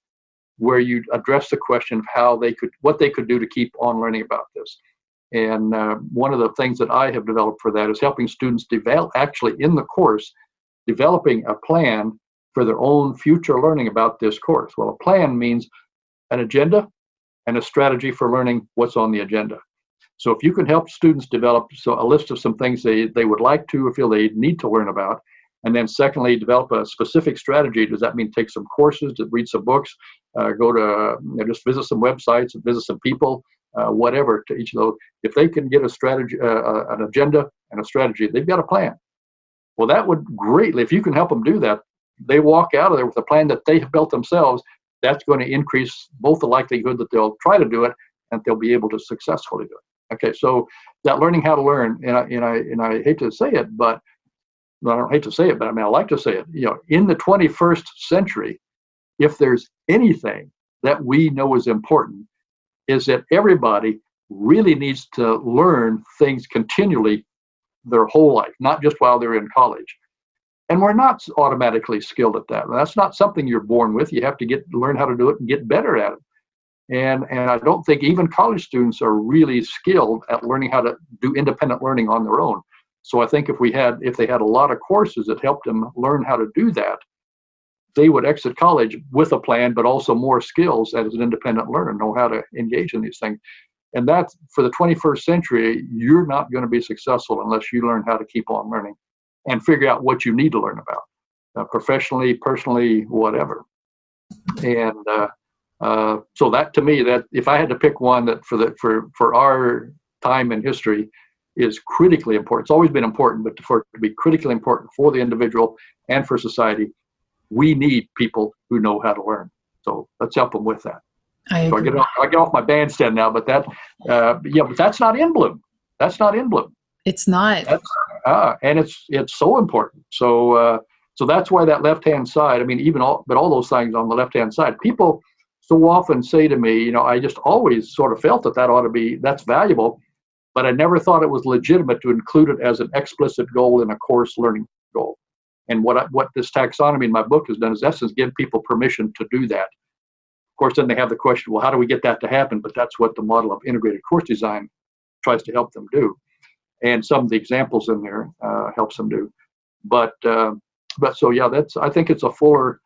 where you address the question of what they could do to keep on learning about this. And one of the things that I have developed for that is helping students develop, actually in the course, developing a plan for their own future learning about this course. Well, a plan means an agenda and a strategy for learning what's on the agenda. So if you can help students develop a list of some things they would like to or feel they need to learn about, and then secondly, develop a specific strategy. Does that mean take some courses, to read some books, go to just visit some websites, visit some people, whatever to each of those. If they can get a strategy, an agenda and a strategy, they've got a plan. Well, that would greatly, if you can help them do that, they walk out of there with a plan that they have built themselves. That's going to increase both the likelihood that they'll try to do it and they'll be able to successfully do it. Okay, so that learning how to learn, and I hate to say it, but I don't hate to say it, but I mean I like to say it. In the 21st century, if there's anything that we know is important, is that everybody really needs to learn things continually their whole life, not just while they're in college. And we're not automatically skilled at that. That's not something you're born with. You have to learn how to do it and get better at it. And I don't think even college students are really skilled at learning how to do independent learning on their own. So I think if they had a lot of courses that helped them learn how to do that, they would exit college with a plan, but also more skills as an independent learner, know how to engage in these things. And that's, for the 21st century, you're not going to be successful unless you learn how to keep on learning and figure out what you need to learn about, professionally, personally, whatever. And so that, to me, that if I had to pick one that for our time in history is critically important. It's always been important, but for it to be critically important for the individual and for society, we need people who know how to learn. So let's help them with that. I agree. So I get off my bandstand now, but but that's not in Bloom. That's not in Bloom. It's not. And it's so important. So that's why that left-hand side, I mean, all those things on the left-hand side, people so often say to me, I just always sort of felt that's valuable, but I never thought it was legitimate to include it as an explicit goal in a course learning goal. And what this taxonomy in my book has done is, in essence, give people permission to do that. Of course, then they have the question, well, how do we get that to happen? But that's what the model of integrated course design tries to help them do. And some of the examples in there helps them do. But so yeah, I think it's a fuller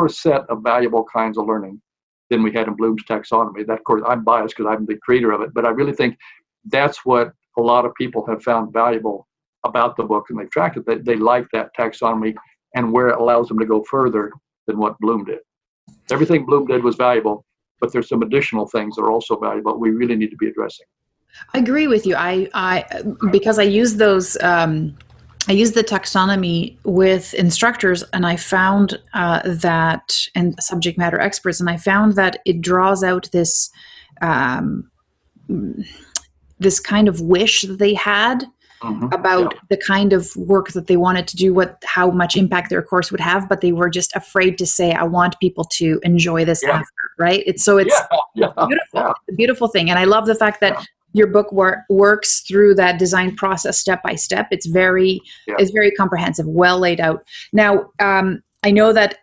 set of valuable kinds of learning than we had in Bloom's taxonomy. That, of course, I'm biased because I'm the creator of it, but I really think that's what a lot of people have found valuable about the book, and they've tracked it. They like that taxonomy and where it allows them to go further than what Bloom did. Everything Bloom did was valuable, but there's some additional things that are also valuable we really need to be addressing. I agree with you. Because I use those. I use the taxonomy with instructors, and I found that, and subject matter experts, and I found that it draws out this this kind of wish that they had about the kind of work that they wanted to do, how much impact their course would have, but they were just afraid to say, I want people to enjoy this effort, right? It's beautiful, a beautiful thing. And I love the fact that your book works through that design process step by step. It's very comprehensive, well laid out. Now, I know that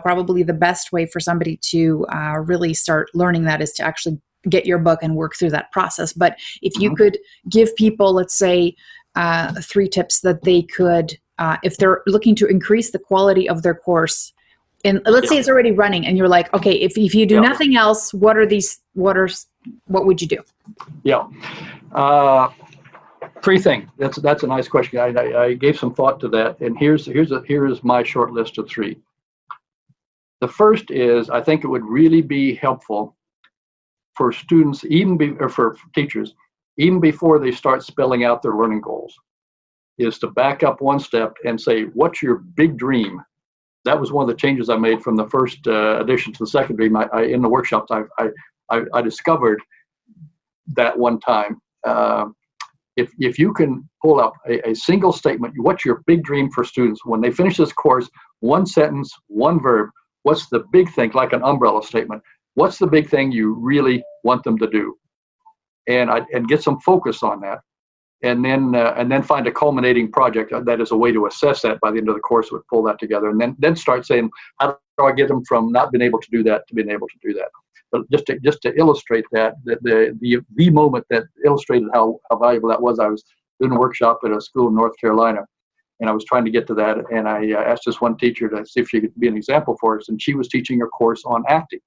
probably the best way for somebody to really start learning that is to actually get your book and work through that process. But if you could give people, let's say, 3 tips that they could, if they're looking to increase the quality of their course, and let's say it's already running, and you're like, okay, if you do nothing else, what would you do? Yeah. 3 things. That's a nice question. I gave some thought to that, and here's my short list of 3. The first is, I think it would really be helpful for students, or for teachers, even before they start spelling out their learning goals, is to back up one step and say, what's your big dream? That was one of the changes I made from the first edition to the second dream. In the workshops, I discovered that one time. if you can pull up a single statement, what's your big dream for students when they finish this course? One sentence, one verb. What's the big thing, like an umbrella statement? What's the big thing you really want them to do? And get some focus on that, and then find a culminating project that is a way to assess that by the end of the course. Would pull that together, and then start saying, how do I get them from not being able to do that to being able to do that? But just to illustrate that the moment that illustrated how valuable that was, I was doing a workshop at a school in North Carolina, and I was trying to get to that, and I asked this one teacher to see if she could be an example for us, and she was teaching a course on acting.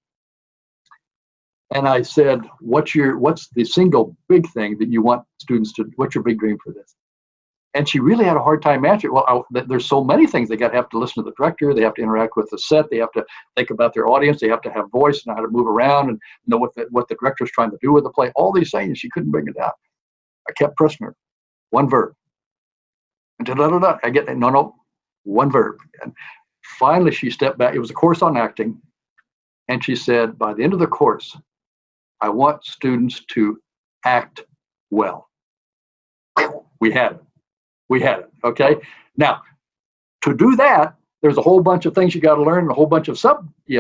And I said, what's the single big thing that you want students to, what's your big dream for this? And she really had a hard time answering. Well, there's so many things. They have to listen to the director. They have to interact with the set. They have to think about their audience. They have to have voice, know how to move around, and know what the director's trying to do with the play. All these things, she couldn't bring it down. I kept pressing her. One verb. I get that. No, one verb. And finally, she stepped back. It was a course on acting. And she said, by the end of the course, I want students to act well. We had it. Okay. Now, to do that, there's a whole bunch of things you got to learn, a whole bunch of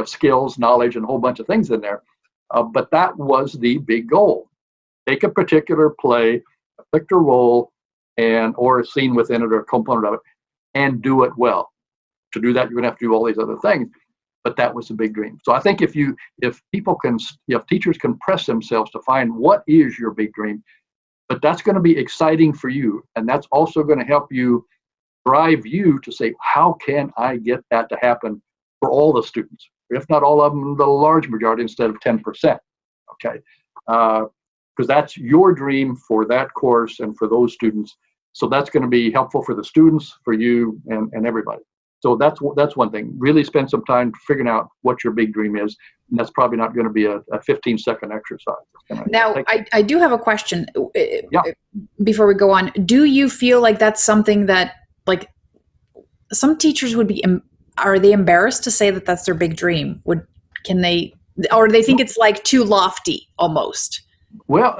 skills, knowledge, and a whole bunch of things in there. But that was the big goal. Take a particular play, a particular role, or a scene within it or a component of it, and do it well. To do that, you're going to have to do all these other things. But that was the big dream. So I think if teachers can press themselves to find what is your big dream, but that's going to be exciting for you. And that's also going to help you drive you to say, how can I get that to happen for all the students? If not all of them, the large majority instead of 10%. Okay. Because that's your dream for that course and for those students. So that's going to be helpful for the students, for you, and everybody. So that's one thing. Really spend some time figuring out what your big dream is. And that's probably not going to be a 15-second exercise. Now, I do have a question before we go on. Do you feel like that's something that, like, some teachers would be, are they embarrassed to say that that's their big dream? Or do they think it's like too lofty almost? Well,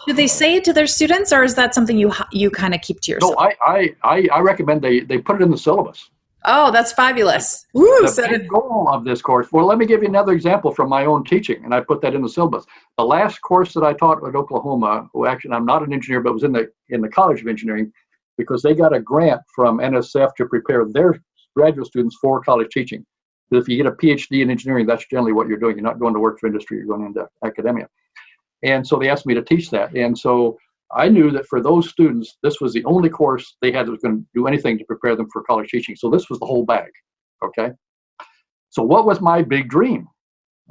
do they say it to their students, or is that something you kind of keep to yourself? No, I recommend they put it in the syllabus. Oh, that's fabulous. The big goal of this course. Well, let me give you another example from my own teaching, and I put that in the syllabus. The last course that I taught at Oklahoma, well, actually, I'm not an engineer, but was in the College of Engineering, because they got a grant from NSF to prepare their graduate students for college teaching. Because if you get a PhD in engineering, that's generally what you're doing. You're not going to work for industry, you're going into academia. And so they asked me to teach that. And so I knew that for those students, this was the only course they had that was going to do anything to prepare them for college teaching. So this was the whole bag. Okay. So what was my big dream?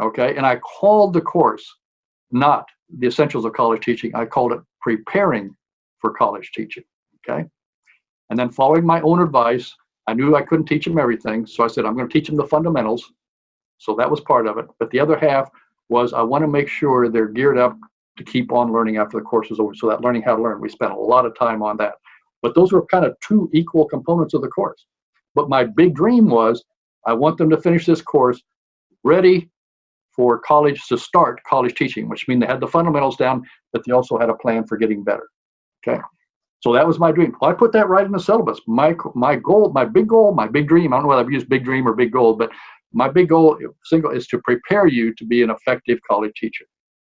Okay. And I called the course not the essentials of college teaching. I called it preparing for college teaching. Okay. And then following my own advice, I knew I couldn't teach them everything. So I said, I'm going to teach them the fundamentals. So that was part of it. But the other half was I want to make sure they're geared up to keep on learning after the course is over. So that learning how to learn, we spent a lot of time on that. But those were kind of two equal components of the course. But my big dream was I want them to finish this course ready for college, to start college teaching, which means they had the fundamentals down, but they also had a plan for getting better. Okay. So that was my dream. Well, I put that right in the syllabus. My goal, my big dream, I don't know whether I've used big dream or big goal, but my big goal is to prepare you to be an effective college teacher.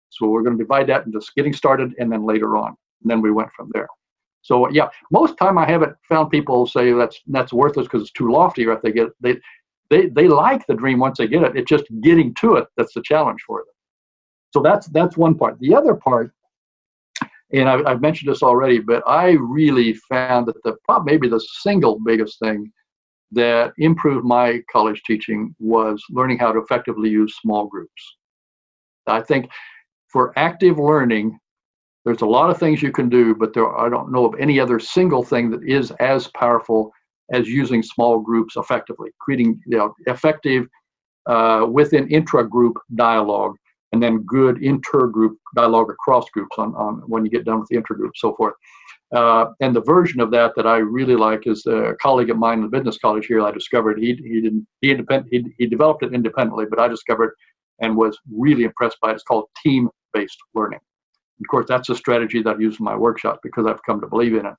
So we're going to divide that into getting started and then later on. And then we went from there. So yeah, most time I haven't found people say that's worthless because it's too lofty, or if they get they like the dream once they get it. It's just getting to it that's the challenge for them. So that's one part. The other part, and I've mentioned this already, but I really found that maybe the single biggest thing that improved my college teaching was learning how to effectively use small groups. I think for active learning, there's a lot of things you can do, but I don't know of any other single thing that is as powerful as using small groups effectively, creating effective within intra-group dialogue, and then good inter-group dialogue across groups on when you get done with the intergroup, so forth. And the version of that I really like is a colleague of mine in the business college here. I discovered he developed it independently, but I discovered and was really impressed by it. It's called team-based learning. Of course, that's a strategy that I use in my workshops because I've come to believe in it.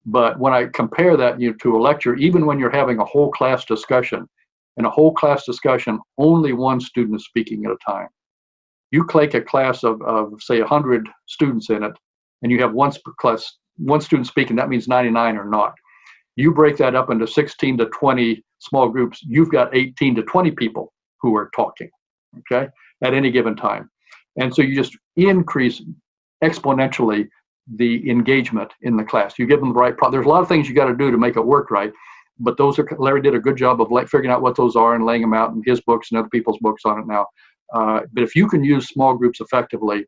But when I compare that to a lecture, even when you're having a whole class discussion, in a whole class discussion, only one student is speaking at a time. You take a class of say 100 students in it, and you have one student speaking, that means 99 are not. You break that up into 16 to 20 small groups, you've got 18 to 20 people who are talking, okay, at any given time. And so you just increase exponentially the engagement in the class. You give them the right problem. There's a lot of things you got to do to make it work right, but Larry did a good job of figuring out what those are and laying them out in his books and other people's books on it now. But if you can use small groups effectively,